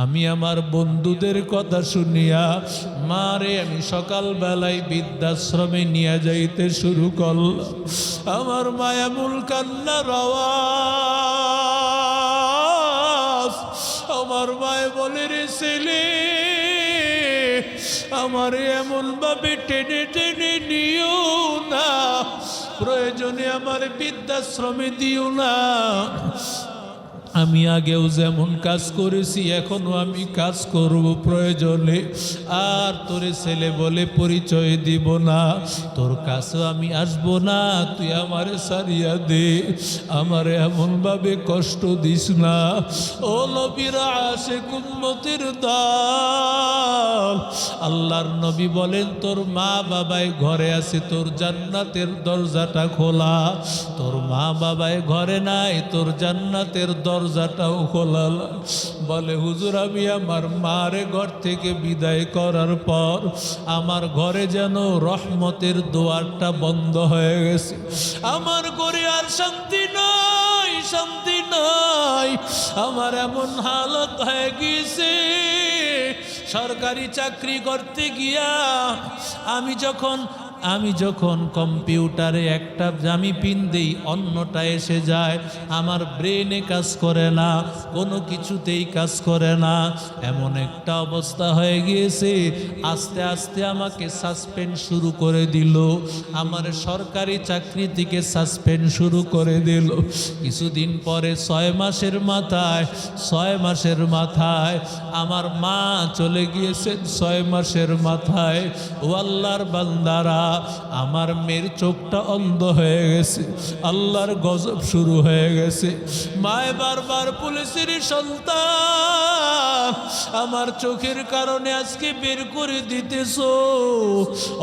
আমি আমার বন্ধুদের কথা শুনিয়া মারে আমি সকালবেলায় বৃদ্ধাশ্রমে নিয়ে যাইতে শুরু করলাম। আমার মায়ামুল কান্নার আওয়াজ, আমার মায়ে বলে রে ছেলে, আমার এমন ভাবে টেনে টেনে নিও না, প্রয়োজনে আমার বৃদ্ধাশ্রমে দিও না। আমি আগেও যেমন কাজ করেছি এখনো আমি কাজ করব প্রয়োজনে, আর তোরে ছেলে বলে পরিচয় দিব না, তোর কাছেও আমি আসবো না, তুই আমারে সারিয়া দে, আমারে এমনভাবে কষ্ট দিস না। ও নবীর আশিক উম্মতের দল, আল্লাহর নবী বলেন তোর মা বাবাই ঘরে আছে, তোর জান্নাতের দরজাটা খোলা। তোর মা বাবাই ঘরে নাই, তোর জান্নাতের দরজাটাও খোলা। বলে হুজুর আমি আমার মারে ঘর থেকে বিদায় করার পর আমার ঘরে যেন রহমতের দুয়ারটা বন্ধ হয়ে গেছে, আমার ঘরে আর শান্তি নাই, শান্তি নাই। আমার এমন হালত হয়ে গেছে, সরকারি চাকরি করতে গিয়া আমি যখন কম্পিউটারে একটা আমি পিন দিই অন্যটা এসে যায়, আমার ব্রেনে কাজ করে না, কোনো কিছুতেই কাজ করে না, এমন একটা অবস্থা হয়ে গিয়েছে। আস্তে আস্তে আমাকে সাসপেন্ড শুরু করে দিল, আমার সরকারি চাকরি থেকে সাসপেন্ড শুরু করে দিল। কিছুদিন পরে 6 মাসের মাথায় আমার মা চলে গিয়েছেন, 6 মাসের মাথায়। ও আল্লাহর বান্দারা, আমার মেয়ের চোখটা অন্ধ হয়ে গেছে, আল্লাহর গজব শুরু হয়ে গেছে। মায় বারবার পুলিশের সন্তান, আমার চোখের কারণে আজকে বের করে দিতেছো,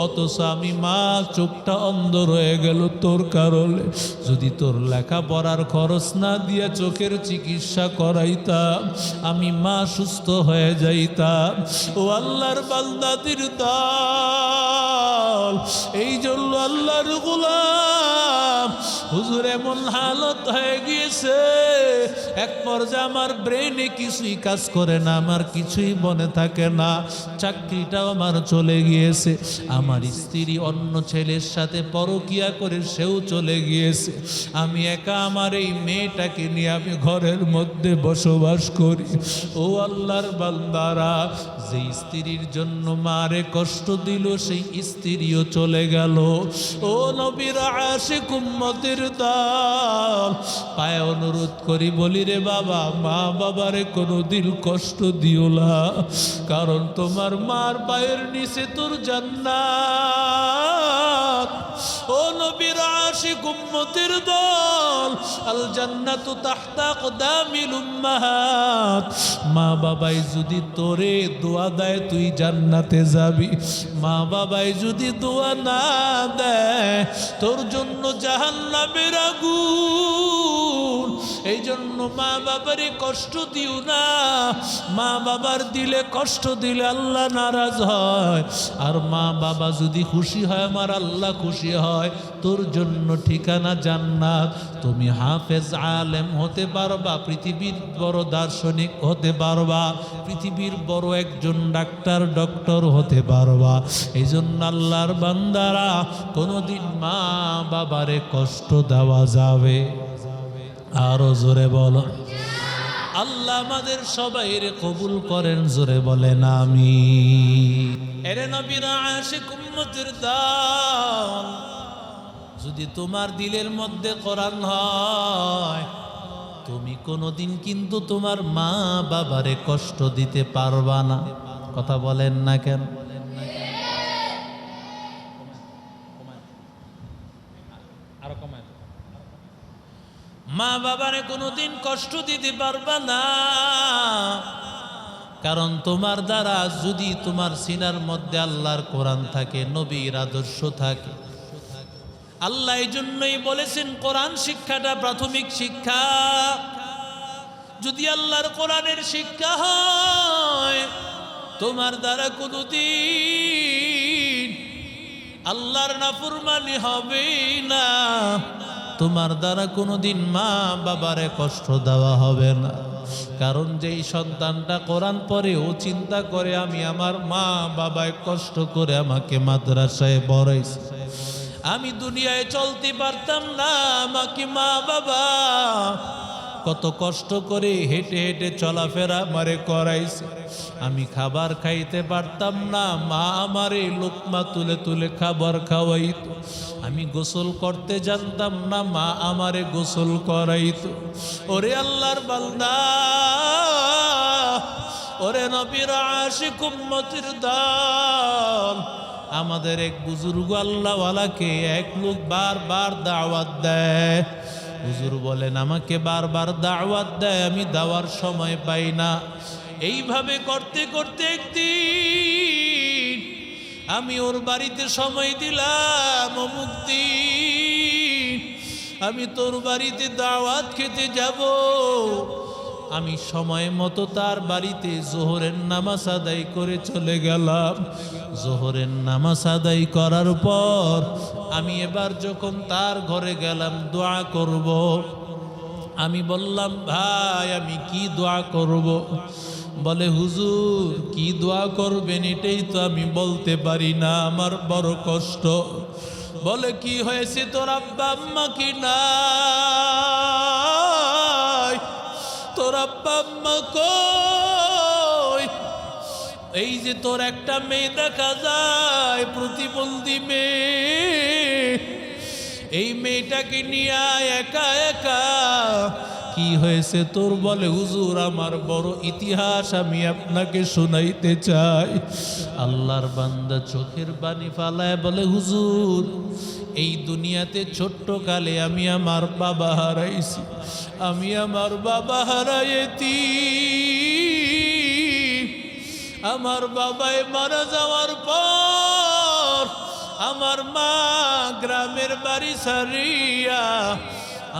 অথচ আমি মা চোখটা অন্ধ রয়ে গেল তোর কারণে। যদি তোর লেখাপড়ার খরচ না দিয়া চোখের চিকিৎসা করাইতাম, আমি মা সুস্থ হয়ে যাইতাম। ও আল্লাহর বান্দাদের দল, এই জন্য আল্লাহর গোলাম, হুজুর এমন হালত হয়ে গিয়েছে, এক পর্যায়ে আমার ব্রেনে কিছুই কাজ করে না, আমার কিছুই মনে থাকে না, চাকরিটাও আমার চলে গিয়েছে, আমার স্ত্রী অন্য ছেলের সাথে পরকিয়া করে সেও চলে গিয়েছে, আমি একা আমার এই মেয়েটাকে নিয়ে আমি ঘরের মধ্যে বসবাস করি। ও আল্লাহর বান্দারা, যে স্ত্রীর জন্য মারে কষ্ট দিল সেই স্ত্রীও চলে গেল। ও নবীর আশিক উম্মতের দল, পায়ে অনুরোধ করি বলি রে বাবা, মা বাবারে কোনোদিন কষ্ট দিও না, কারণ তোমার মার পায়ের নিচে তোর জান্নাত। ও নবীর আশিক উম্মতের দল, আল জান্নাতু তাহতা আকদামিল উম্মাহাত, মা বাবাই যদি তোরে দোয়া দেয় তুই জান্নাতে যাবি, মা বাবাই যদি দোয়া না দেয় তোর জন্য জাহান্নামের আগুন। এই জন্য মা বাবারে কষ্ট দিও না, মা বাবার দিলে কষ্ট দিলে আল্লাহ নারাজ হয়, আর মা বাবা যদি খুশি হয় আমার আল্লাহ খুশি হয়, তোর জন্য ঠিকানা জান্নাত। তুমি হাফেজ আলেম হতে পারবা, পৃথিবীর বড় দার্শনিক হতে পারবা, পৃথিবীর বড় একজন ডক্টর হতে পারবা। এই জন্য আল্লাহর বান্দারা, কোনোদিন মা বাবারে কষ্ট দেওয়া যাবে? আরো জোরে বলো। আল্লাহ আমাদের সবাইরে কবুল করেন, জোরে বলেন আমিন। এরে নবীর আশিক উম্মতের দল, যদি তোমার দিলের মধ্যে কোরআন হয়, তুমি কোনোদিন কিন্তু তোমার মা বাবারে কষ্ট দিতে পারবা না। কথা বলেন না কেন? মা বাবারে কোনোদিন কষ্ট দিতে পারবা না, কারণ তোমার দ্বারা যদি তোমার সিনার মধ্যে আল্লাহর কোরআন থাকে, নবীর আদর্শ থাকে। আল্লাহ এই জন্যই বলেছেন কোরআন শিক্ষাটা প্রাথমিক শিক্ষা। যদি আল্লাহর কোরআনের শিক্ষা হয়, তোমার দ্বারা কোনোদিন আল্লাহর নাফরমানি হবে না, তোমার দ্বারা কোনোদিন মা বাবারে কষ্ট দেওয়া হবে না। কারণ যেই সন্তানটা কোরআন পড়ে ও চিন্তা করে আমি আমার মা বাবায় কষ্ট করে আমাকে মাদ্রাসায় পড়াইছে, আমি দুনিয়ায় চলতে পারতাম না, আমাকে মা বাবা কত কষ্ট করে হেঁটে হেঁটে চলাফেরা আমারে করাইছে, আমি খাবার খাইতে পারতাম না, মা আমারে লোকমা তুলে তুলে খাবার খাওয়াইতো, আমি গোসল করতে জানতাম না, মা আমারে গোসল করাইতো। ওরে আল্লাহর বান্দা, ওরে নবীর আশিক উম্মতির দল, আমাদের এক বুজুর্গ আল্লাহওয়ালাকে এক লোক বারবার দাওয়াত দেয়। হুজুর বলেন আমাকে বারবার দাওয়াত দেয়, আমি দেওয়ার সময় পাই না। এইভাবে করতে করতে একদিন আমি ওর বাড়িতে সময় দিলাম, অমুক দিন আমি তোর বাড়িতে দাওয়াত খেতে যাব। আমি সময় মতো তার বাড়িতে জোহরের নামাজ আদায় করে চলে গেলাম। জোহরের নামাজ আদায় করার পর আমি এবার যখন তার ঘরে গেলাম দোয়া করব, আমি বললাম ভাই আমি কি দোয়া করব? বলে হুজুর কি দোয়া করবেন এটাই তো আমি বলতে পারি না, আমার বড় কষ্ট। বলে কি হয়েছে, তোর আব্বা আম্মা কি নাই? তোর আব্বা আম্মা কই? এই যে তোর একটা মেয়ে দেখা যায়, প্রতিবন্ধী মেয়ে, এই মেয়েটাকে নিয়ে একা একা। কি হয়েছে তোর? বলে হুজুর আমার বড় ইতিহাস আমি আপনাকে শোনাইতে চাই। আল্লাহর বান্দা চোখের পানি ফালায় বলে হুজুর এই দুনিয়াতে ছোট্ট কালে আমি আমার বাবা হারাইছি, আমি আমার বাবা হারাইছি। আমার বাবাই মারা যাওয়ার পর আমার মা গ্রামের বাড়ি ছাড়িয়া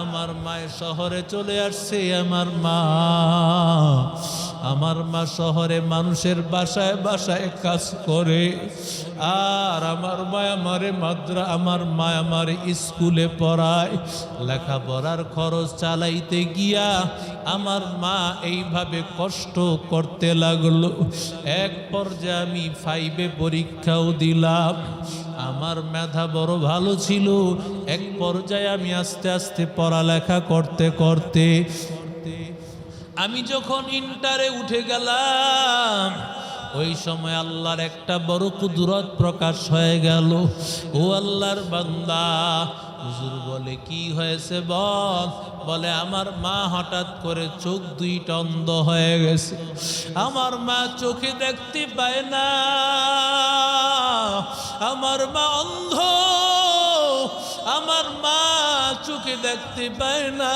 আমার মায়ের শহরে চলে আসছে। আমার মা শহরে মানুষের বাসায় বাসায় কাজ করে, আর আমার মা আমারে স্কুলে পড়ায়। লেখাপড়ার খরচ চালাইতে গিয়া আমার মা এইভাবে কষ্ট করতে লাগলো। এক পর্যায়ে আমি 5 পরীক্ষাও দিলাম, আমার মেধা বড় ভালো ছিল। এক পর্যায়ে আমি আস্তে আস্তে পড়ালেখা করতে করতে আমি যখন ইন্টারে উঠে গেলাম, ওই সময় আল্লাহর একটা বড় কুদরত প্রকাশ হয়ে গেল। ও আল্লাহর বান্দা, হুজুর বলে কি হয়েছে বল? বলে আমার মা হঠাৎ করে চোখ 2টা অন্ধ হয়ে গেছে। আমার মা চোখে দেখতে পায় না, আমার মা অন্ধ, আমার মা চোখে দেখতে পায় না।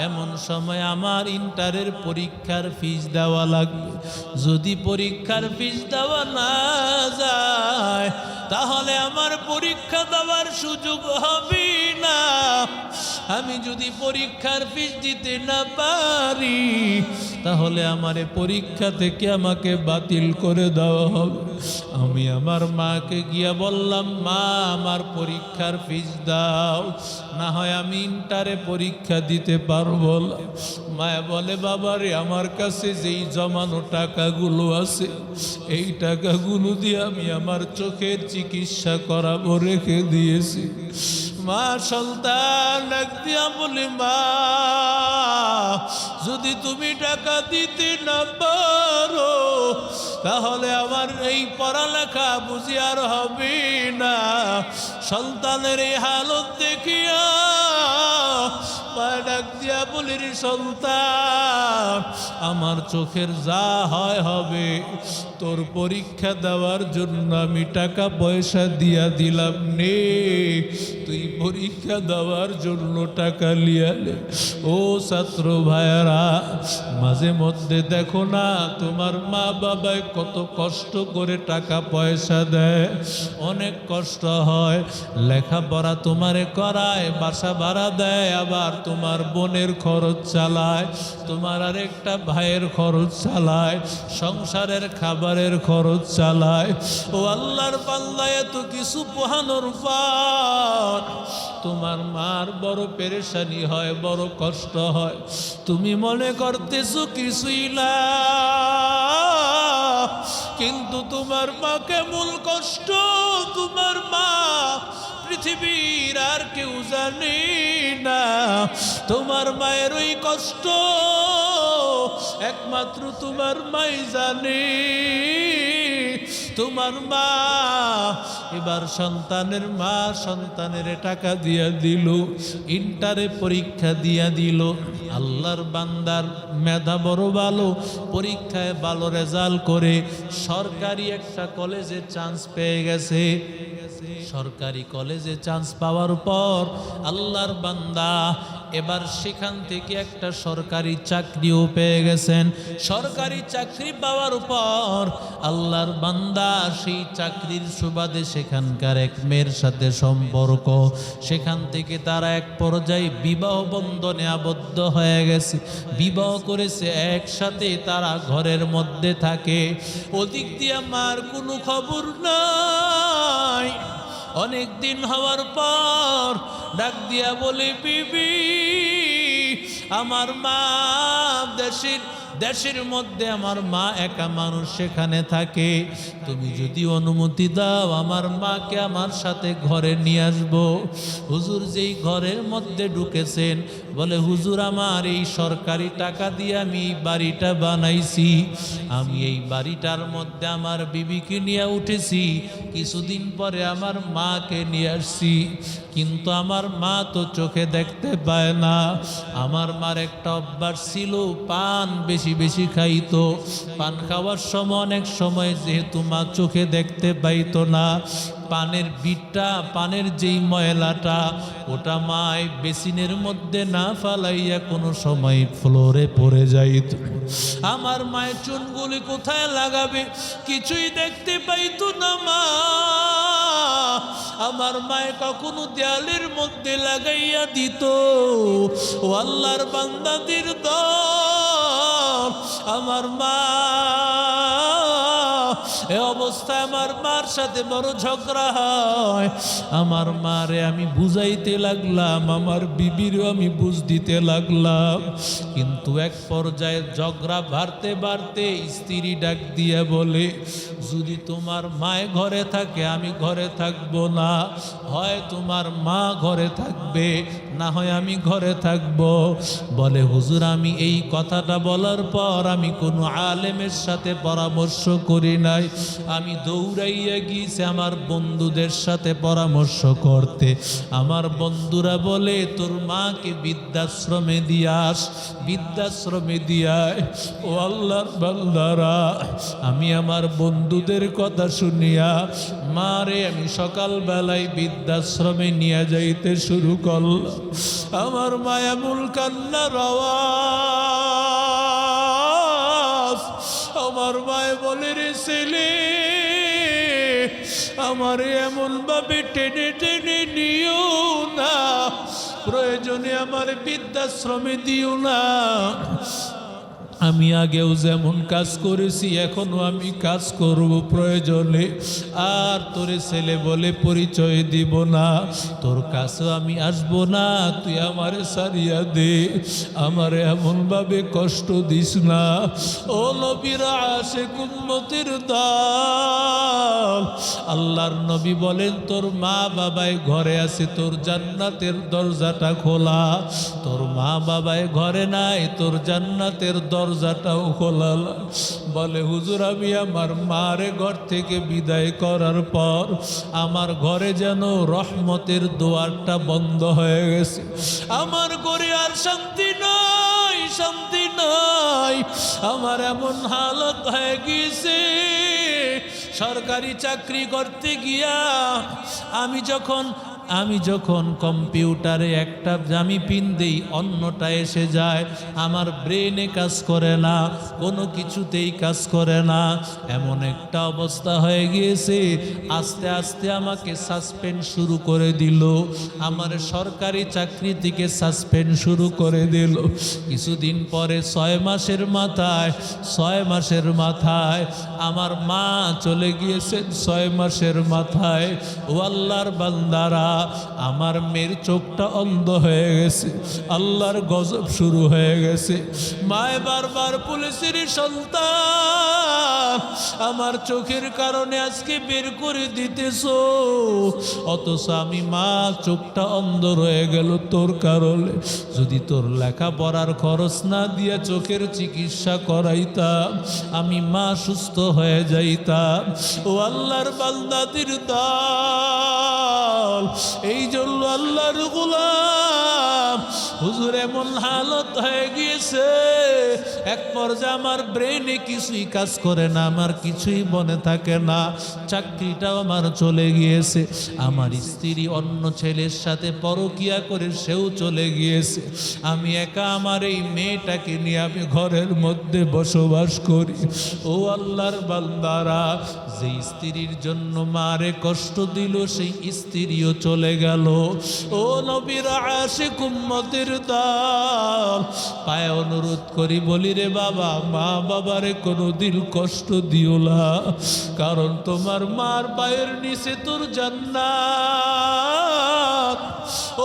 এমন সময় আমার ইন্টারের পরীক্ষার ফিস দেওয়া লাগবে। যদি পরীক্ষার ফিস দেওয়া না যায় তাহলে আমার পরীক্ষা দেওয়ার সুযোগ হবে না। আমি যদি পরীক্ষার ফিস দিতে না পারি তাহলে আমার পরীক্ষা থেকে আমাকে বাতিল করে দেওয়া হবে। আমি আমার মাকে গিয়া বললাম, মা আমার পরীক্ষার ফিস দাও, না হয় আমি ইন্টারে পরীক্ষা দিতে পারবো না। মায়া বলে বাবারে আমার কাছে যেই জমানো টাকাগুলো আছে এই টাকাগুলো দিয়ে আমি আমার চোখের চিকিৎসা করাবো, রেখে দিয়েছি। মা সন্তান ডাক দিয়া বলে, মা যদি তুমি টাকা দিতে না পারো তাহলে আমার এই পড়ালেখা বুঝি আর হবে না। সন্তানের এই হালত দেখিয়া মা ডাক দিয়া বলে, রে সন্তান আমার চোখের যা হয় হবে, তোর পরীক্ষা দেওয়ার জন্য আমি টাকা পয়সা দিয়া দিলাম, নে তুই পরীক্ষা দেওয়ার জন্য টাকা লিয়ালে। ও ছাত্র ভাইয়েরা, মাঝে মধ্যে দেখো না তোমার মা বাবায় কত কষ্ট করে টাকা পয়সা দেয়, অনেক কষ্ট হয়, লেখাপড়া তোমারে করায়, বাসা ভাড়া দেয়, আবার তোমার বোনের খরচ চালায়, তোমার আরেকটা ভাইয়ের খরচ চালায়, সংসারের খাবারের খরচ চালায়। ও আল্লাহর বান্দা, এত কিছু পোহানোর পর তোমার মার বড় পেরেশানি হয়, বড় কষ্ট হয়। তুমি মনে করতেছো কিছুই না, কিন্তু তোমার মাকে মূল কষ্ট তোমার মা পৃথিবীর আর কেউ জানে না। তোমার মায়ের ওই কষ্ট একমাত্র তোমার মাই জানে। তোমার মা এবার সন্তানের মা সন্তানের টাকা দিয়া দিল, ইন্টারে পরীক্ষা দিয়া দিল। আল্লাহর বান্দার মেধা বড় ভালো, পরীক্ষায় ভালো রেজাল্ট করে সরকারি একটা কলেজে চান্স পেয়ে গেছে। সরকারি কলেজে চান্স পাওয়ার পর আল্লাহর বান্দা এবার সেখান থেকে একটা সরকারি চাকরিও পেয়ে গেছেন। সরকারি চাকরি পাওয়ার পর আল্লাহর বান্দা সেই চাকরির সুবাদে সেখানকার এক মেয়ের সাথে সম্পর্ক, সেখান থেকে তারা এক পর্যায়ে বিবাহ বন্ধনে আবদ্ধ হয়ে গেছে, বিবাহ করেছে, একসাথে তারা ঘরের মধ্যে থাকে। ওদিক দিয়ে মার কোনো খবর নাই। অনেক দিন হওয়ার পর ডাক দিয়া বলে, বিবি আমার মা দেশের মধ্যে আমার মা একা মানুষ সেখানে থাকে, তুমি যদি অনুমতি দাও আমার মাকে আমার সাথে ঘরে নিয়ে আসবো। হুজুর যেই ঘরের মধ্যে ঢুকেছেন বলে, হুজুর আমার এই সরকারি টাকা দিয়ে আমি এই বাড়িটা বানাইছি, আমি এই বাড়িটার মধ্যে আমার বিবিকে নিয়ে উঠেছি, কিছুদিন পরে আমার মাকে নিয়ে আসছি, কিন্তু আমার মা তো চোখে দেখতে পায় না। আমার মার একটা অভ্যাস ছিল, পান বেশি বেশি খাইতো। পান খাওয়ার সময় অনেক সময় যেহেতু মা চোখে দেখতে পাইতো না, পানের বিটটা, পানের যেই ময়লাটা ওটা মায় বেসিনের মধ্যে না ফালাইয়া কোনো সময় ফ্লোরে পড়ে যাইত। আমার মায়ের চুনগুলি কোথায় লাগাবে কিছুই দেখতে পাইতো না মা। আমার মায়ে কখনো দেয়ালের মধ্যে লাগাইয়া দিত। ও আল্লাহর বান্দাদের দল, আমার মা এ অবস্থায় আমার মার সাথে বড় ঝগড়া হয়। আমার মারে আমি বুঝাইতে লাগলাম, আমার বিবিরও আমি বুঝ দিতে লাগলাম, কিন্তু এক পর্যায়ে ঝগড়া বাড়তে বাড়তে স্ত্রী ডাক দিয়া বলে, যদি তোমার মায়ে ঘরে থাকে আমি ঘরে থাকবো না, হয় তোমার মা ঘরে থাকবে, না হয় আমি ঘরে থাকবো। বলে, হুজুর আমি এই কথাটা বলার পর আমি কোনো আলেমের সাথে পরামর্শ করি নাই, আমি দৌড়াইয়া গিয়েছি আমার বন্ধুদের সাথে পরামর্শ করতে। আমার বন্ধুরা বলে, তোর মাকে বৃদ্ধাশ্রমে দিয়াস, বৃদ্ধাশ্রমে দিয়ায়। ও আল্লাহর বান্দারা, আমি আমার বন্ধুদের কথা শুনিয়া মারে আমি সকালবেলায় বৃদ্ধাশ্রমে নিয়ে যাইতে শুরু করলাম। আমার মায়ামুল কান্নার আওয়াজ, আমার মায়ে বলে, রে ছেলে আমার এমন ভাবে টেনে টেনে নিও না, প্রয়োজনে আমার বৃদ্ধাশ্রমে দিও না। আমি আগেও যেমন কাজ করেছি এখনো আমি কাজ করব প্রয়োজনে, আর তোরে ছেলে বলে পরিচয় দিব না, তোর কাছে আমি আসবো না, তুই আমারে সারিয়া দে, আমারে এমনভাবে কষ্ট দিস না। ও নবীর আশিক উম্মতের দল, আল্লাহর নবী বলেন, তোর মা বাবাই ঘরে আছে, তোর জান্নাতের দরজাটা খোলা। তোর মা বাবাই ঘরে নাই, তোর জান্নাতের দরজাটাও খোলা। বলে, হুজুর আমি আমার মারে ঘর থেকে বিদায় করার পর আমার ঘরে যেন রহমতের দুয়ারটা বন্ধ হয়ে গেছে, আমার ঘরে আর শান্তি নাই, শান্তি নাই। আমার এমন হালত হয়ে গেছে, সরকারি চাকরি করতে গিয়া আমি যখন আমি যখন কম্পিউটারে একটা আমি পিন দিই অন্যটা এসে যায়, আমার ব্রেনে কাজ করে না, কোনো কিছুতেই কাজ করে না, এমন একটা অবস্থা হয়ে গিয়েছে। আস্তে আস্তে আমাকে সাসপেন্ড শুরু করে দিল, আমার সরকারি চাকরি থেকে সাসপেন্ড শুরু করে দিল। কিছুদিন পরে 6 মাসের মাথায় আমার মা চলে গিয়েছেন। 6 মাসের মাথায় ও আল্লাহর বান্দারা, আমার মেয়ের চোখটা অন্ধ হয়ে গেছে, আল্লাহর গজব শুরু হয়ে গেছে। মায় বারবার পুলিশের সন্তান, আমার চোখের কারণে আজকে বের করে দিতেছো, অথচ আমি মা চোখটা অন্ধ রয়ে গেল তোর কারণে। যদি তোর লেখাপড়ার খরচ না দিয়ে চোখের চিকিৎসা করাইতাম, আমি মা সুস্থ হয়ে যাইতাম। ও আল্লাহর বান্দাদের দল, এই জন্য আল্লাহর গোলাম, হুজুর এমন হালত হয়ে গিয়েছে, এক পর্যায়ে আমার ব্রেনে কিছুই কাজ করে না, আমার কিছুই মনে থাকে না, চাকরিটাও আমার চলে গিয়েছে, আমার স্ত্রী অন্য ছেলের সাথে পরকিয়া করে সেও চলে গিয়েছে, আমি একা আমার এই মেয়েটাকে নিয়ে আমি ঘরের মধ্যে বসবাস করি। ও আল্লাহর বান্দারা, যে স্ত্রীর জন্য মারে কষ্ট দিল সেই স্ত্রীও চলে গেল। ও নবীর আশিক উম্মতের দল, পায়ে অনুরোধ করি বলি রে বাবা, মা বাবারে কোনোদিন কষ্ট দিও না, কারণ তোমার মার পায়ের নিচে তোর জান্নাত।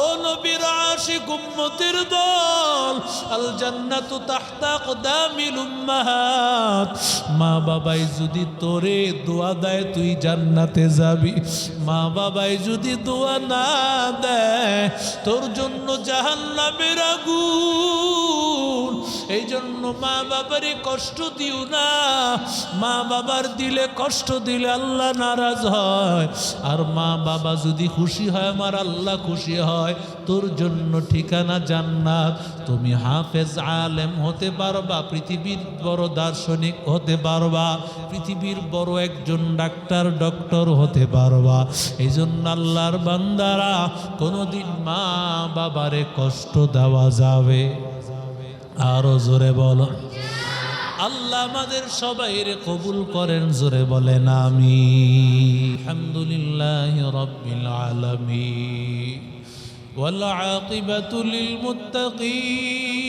ও নবীর আশিক উম্মতের দল, আল জান্নাতু তাহতা আকদামিল উম্মাহাত, মা বাবাই যদি তোরে দোয়া দেয় তুই জান্নাতে যাবি, মা বাবাই যদি দোয়া না দেয় তোর জন্য জাহান্নামের আগুন। এই জন্য মা বাবারে কষ্ট দিও না, মা বাবার দিলে কষ্ট দিলে আল্লাহ নারাজ হয়, আর মা বাবা যদি খুশি হয় আমার আল্লাহ খুশি হয়, তোর জন্য ঠিকানা জান্নাত। তুমি হাফেজ আলেম হতে পারবা, পৃথিবীর বড় দার্শনিক হতে পারবা, পৃথিবীর বড় একজন ডক্টর হতে পারবা। এই জন্য আল্লাহর বান্দারা, কোনোদিন মা বাবারে কষ্ট দেওয়া যাবে? আরো জোরে বলো। আল্লাহ আমাদের সবাইরে কবুল করেন, জোরে বলেন আমিন। আলহামদুলিল্লাহি রাব্বিল আলামিন ওয়াল আকিবাতু লিল মুত্তাকিন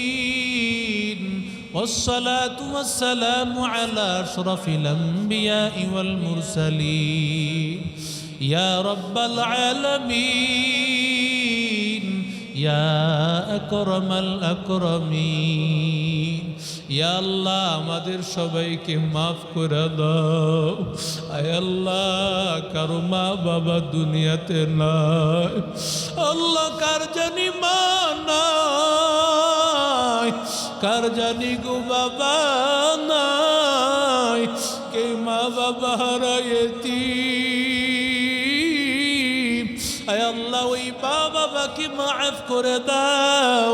والصلاة والسلام على أشرف الأنبياء والمرسلين يا رب العالمين يا أكرم الأكرمين يا الله আমাদের সবাইকে মাফ করে দাও। আয় আল্লাহ, কারো মা বাবা দুনিয়াতে নাই, আল্লাহ কার জানি মা নাই, কার জানি গো বাবা নাই, কে মা বাবা হারাইতি। আয় আল্লাহ, ওই মা বাবাকে মাফ করে দাও,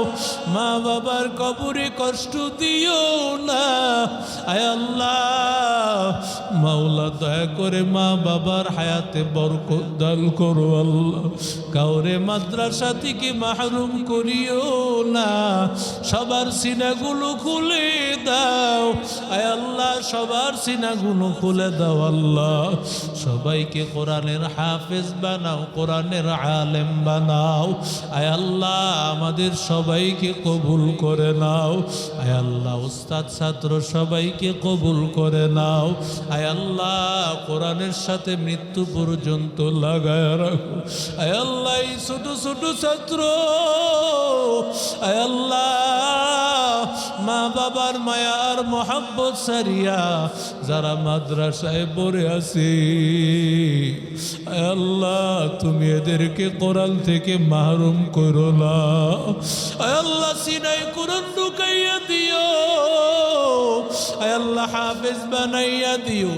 মা বাবার কবরে কষ্ট দিও না। আয় আল্লাহ, মাওলা দয়া করে মা বাবার হায়াতে বরকত দান করো আল্লাহ, কাউরে মাদ্রাসা থেকে মাহরুম করিও না, সবার সিনাগুলো খুলে দাও। আয় আল্লাহ, সবার সিনাগুলো খুলে দাও আল্লাহ, সবাইকে কোরআনের হাফেজ বানাও, কোরআনের আলেম বানাও। আয় আল্লাহ, আমাদের সবাইকে কবুল করে নাও। আয় আল্লাহ, উস্তাদ ছাত্র সবাইকে কবুল করে নাও। আয় আল্লাহ, কোরআনের সাথে মৃত্যু পর্যন্ত লাগায় রাখো। আয় আল্লাহ, এই ছোট ছোট ছাত্র, আয় আল্লাহ, মা বাবার মায়ার মোহাব্বত সারিয়া যারা মাদ্রাসায় পড়ে আছে, আয় আল্লাহ, তুমি এদেরকে কোরআন থেকে মাহরুম করো না। আয় আল্লাহ, সিনায় কোরআন ঢুকাইয়া দিও। আয় আল্লাহ, হাফেজ বানাইয়া দিও,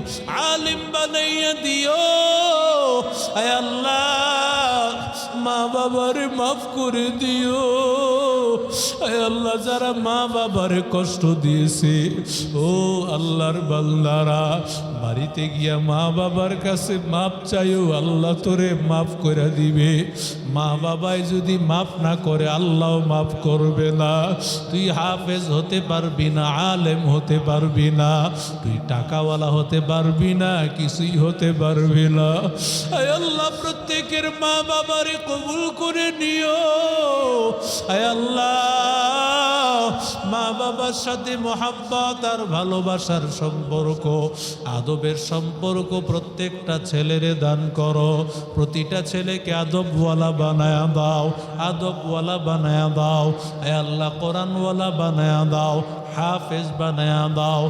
আলিম বানাইয়া দিও। আয় আল্লাহ, মা বাবারে মাফ করে দিও। আয় আল্লাহ যারা মা বাবারে কষ্ট দিয়েছে ও আল্লাহর বান্দারা বাড়িতে গিয়া মা বাবার কাছে মাপ চাইও, আল্লাহ তোরে মাফ করে দিবে। মা বাবাই যদি মাফ না করে আল্লাহ মাফ করবে না। তুই হাফেজ হতে পারবি না, আলেম হতে পারবি না, তুই টাকাওয়ালা হতে পারবি না, কিছুই হতে পারবি না। আয় আল্লাহ প্রত্যেকের মা বাবারে কবুল করে নিও। আয় আল্লাহ মা বাবার সাথে মহাব্বত আর ভালোবাসার সম্পর্ক, আদবের সম্পর্ক প্রত্যেকটা ছেলেরে দান করো। প্রতিটা ছেলেকে আদবওয়ালা বানায়া দাও, আদবওয়ালা বানায়া দাও। আয় আল্লাহ কোরআনওয়ালা বানায়া দাও, হাফেজ বানায়া দাও,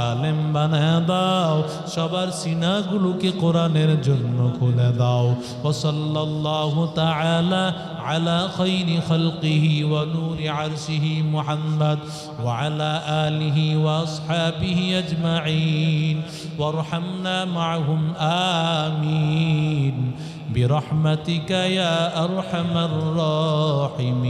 আলেম বানায়া দাও। সবার সিনাগুলোকে কোরআনের জন্য খুলে দাও। ওয়া সাল্লাল্লাহু তাআলা আলা খায়রি খালকিহি ওয়া নূরি আরশিহি মুহাম্মদ ওয়া আলা আলিহি ওয়া আসহাবিহি আজমাইন ওয়ারহামনা মা'হুম আমিন বিরহমাতিকা ইয়া আরহামার রাহিমিন।